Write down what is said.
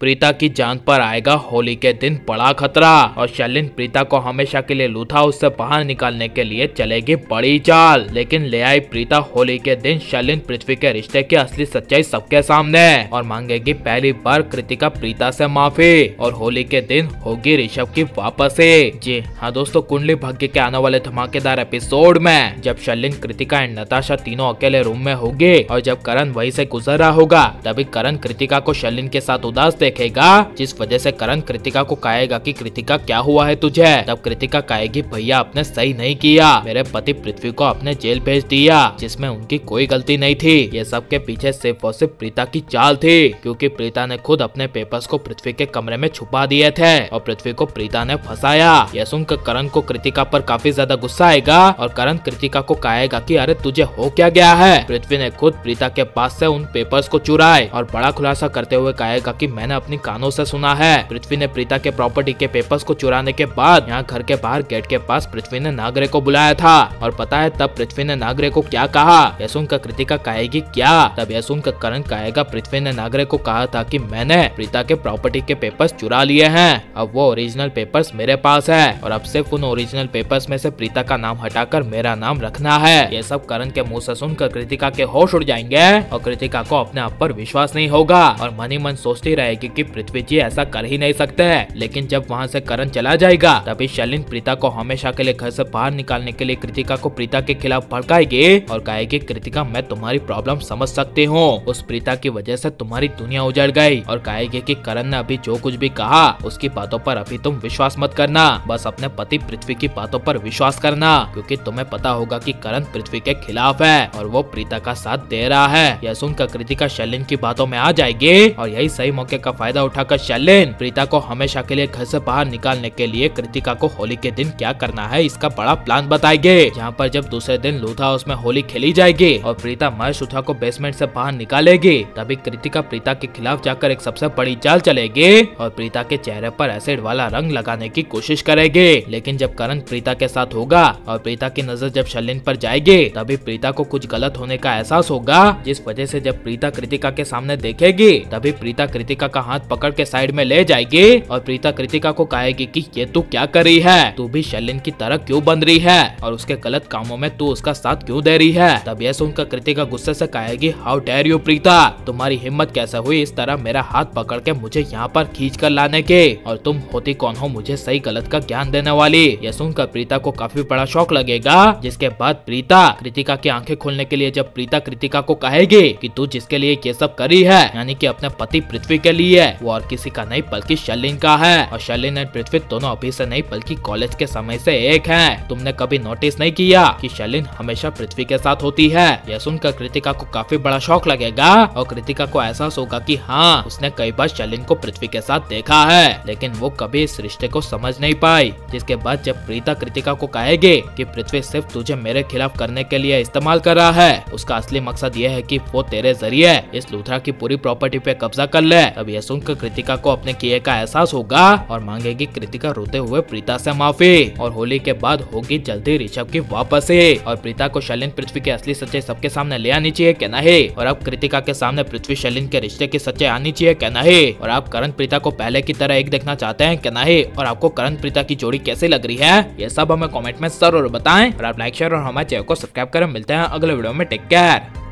प्रीता की जान पर आएगा होली के दिन बड़ा खतरा और शर्लिन प्रीता को हमेशा के लिए लूथा उससे बाहर निकालने के लिए चलेगी बड़ी चाल। लेकिन ले आई प्रीता होली के दिन शर्लिन पृथ्वी के रिश्ते की असली सच्चाई सबके सामने और मांगेगी पहली बार कृतिका प्रीता से माफी और होली के दिन होगी ऋषभ की वापसी। जी हाँ दोस्तों, कुंडली भाग्य के आने वाले धमाकेदार एपिसोड में जब शर्लिन, कृतिका एंड नताशा तीनों अकेले रूम में होंगे और जब करण वहीं से गुजर रहा होगा तभी करण कृतिका को शर्लिन के साथ उदास देखेगा, जिस वजह से करण कृतिका को कहेगा कि कृतिका क्या हुआ है तुझे। तब कृतिका कहेगी भैया आपने सही नहीं किया, मेरे पति पृथ्वी को आपने जेल भेज दिया जिसमें उनकी कोई गलती नहीं थी। ये सब के पीछे सिर्फ और सिर्फ प्रीता की चाल थी, क्योंकि प्रीता ने खुद अपने पेपर्स को पृथ्वी के कमरे में छुपा दिए थे और पृथ्वी को प्रीता ने फंसाया। यह सुनकर करण को कृतिका पर काफी ज्यादा गुस्सा आएगा और करण कृतिका को कहेगा कि अरे तुझे हो क्या गया है। पृथ्वी ने खुद प्रीता के पास से उन पेपर्स को चुराए और बड़ा खुलासा करते हुए कहेगा कि मैंने अपनी कानों से सुना है। पृथ्वी ने प्रीता के प्रॉपर्टी के पेपर्स को चुराने के बाद यहाँ घर के बाहर गेट के पास पृथ्वी ने नागरे को बुलाया था और पता है तब पृथ्वी ने नागरे को क्या कहा। यह सुनकर कृतिका कहेगी क्या। तब यह सुनकर करण कहेगा पृथ्वी ने नागरे को कहा था कि मैंने प्रीता के प्रॉपर्टी के पेपर्स चुरा लिए हैं, अब वो ओरिजिनल पेपर्स मेरे पास है और अब सिर्फ उन ओरिजिनल पेपर्स में से प्रीता का नाम हटाकर मेरा नाम रखना है। ये सब करण के मुंह से सुनकर कृतिका के होश उड़ जाएंगे और कृतिका को अपने आप पर विश्वास नहीं होगा और मन ही मन सोचती रहेगी कि पृथ्वी जी ऐसा कर ही नहीं सकते। लेकिन जब वहाँ से करण चला जाएगा तभी शर्लिन प्रीता को हमेशा के लिए घर से बाहर निकालने के लिए कृतिका को प्रीता के खिलाफ भड़काएगी और कहेगी कृतिका मैं तुम्हारी प्रॉब्लम समझ सकती हूँ, उस प्रीता की वजह से तुम्हारी दुनिया उजड़ गई और कहेगी कि करण ने अभी जो कुछ भी कहा उसकी बातों पर अभी तुम विश्वास मत करना, बस अपने पति पृथ्वी की बातों पर विश्वास करना, क्योंकि तुम्हें पता होगा कि करण पृथ्वी के खिलाफ है और वो प्रीता का साथ दे रहा है। यह सुनकर कृतिका शर्लिन की बातों में आ जाएगी और यही सही मौके का फायदा उठाकर शर्लिन प्रीता को हमेशा के लिए घर से बाहर निकालने के लिए कृतिका को होली के दिन क्या करना है इसका बड़ा प्लान बताएंगे। जहाँ पर जब दूसरे दिन लूथा हाउस में होली खेली जाएगी और प्रीता महेश लूथा को बेसमेंट से बाहर निकालेगी तभी कृतिका प्रीता के खिलाफ जाकर एक सबसे बड़ी चाल चलेगी और प्रीता के चेहरे पर एसिड वाला रंग लगाने की कोशिश करेगी। लेकिन जब करण प्रीता के साथ होगा और प्रीता की नजर जब शर्लिन पर जाएगी तभी प्रीता को कुछ गलत होने का एहसास होगा, जिस वजह से जब प्रीता कृतिका के सामने देखेगी तभी प्रीता कृतिका का हाथ पकड़ के साइड में ले जाएगी और प्रीता कृतिका को कहेगी कि ये तू क्या कर रही है, तू भी शर्लिन की तरह क्यों बन रही है और उसके गलत कामों में तू उसका साथ क्यों दे रही है। तब यह सुनकर कृतिका गुस्से से कहेगी हाउ डेयर यू प्रीता, तुम्हारी हिम्मत कैसे हुई इस तरह मेरा हाथ पकड़ के मुझे यहाँ पर खींच कर लाने के, और तुम होती कौन हो मुझे सही गलत का ज्ञान देने वाली। यह सुनकर प्रीता को काफी बड़ा शौक लगेगा, जिसके बाद प्रीता कृतिका की आंखें खोलने के लिए जब प्रीता कृतिका को कहेगी कि तू जिसके लिए ये सब करी है यानी कि अपने पति पृथ्वी के लिए, वो और किसी का नहीं बल्कि शर्लिन का है और शर्लिन एंड पृथ्वी दोनों अभी से नहीं बल्कि कॉलेज के समय से एक हैं। तुमने कभी नोटिस नहीं किया कि शर्लिन हमेशा पृथ्वी के साथ होती है। यह सुनकर कृतिका को काफी बड़ा शौक लगेगा और कृतिका को एहसास होगा कि हाँ उसने कई बार शर्लिन को पृथ्वी के साथ देखा है, लेकिन वो कभी इस रिश्ते को समझ नहीं पाई। जिसके बाद जब प्रीता कृतिका को कहेगी कि पृथ्वी सिर्फ तुझे मेरे खिलाफ करने के लिए इस्तेमाल कर रहा है, उसका असली मकसद ये है कि वो तेरे जरिए इस लूथरा की पूरी प्रॉपर्टी पे कब्जा कर ले। अब यह सुनकर कृतिका को अपने किए का एहसास होगा और मांगेगी कृतिका रोते हुए प्रीता से माफी और होली के बाद होगी जल्दी ऋषभ की वापसी और प्रीता को शर्लिन पृथ्वी की असली सच्चाई सबके सामने ले आनी चाहिए क्या नहीं, और अब कृतिका के सामने पृथ्वी शर्लिन के रिश्ते की सच्चाई आनी चाहिए क्या नहीं, और आप करण प्रीता को पहले की तरह एक देखना चाहते हैं क्या नहीं, और आपको करण प्रीता की जोड़ी कैसी लग रही है ये सब हमें कमेंट में जरूर बताएं और आप लाइक शेयर और हमारे चैनल को सब्सक्राइब करें। मिलते हैं अगले वीडियो में, टेक केयर।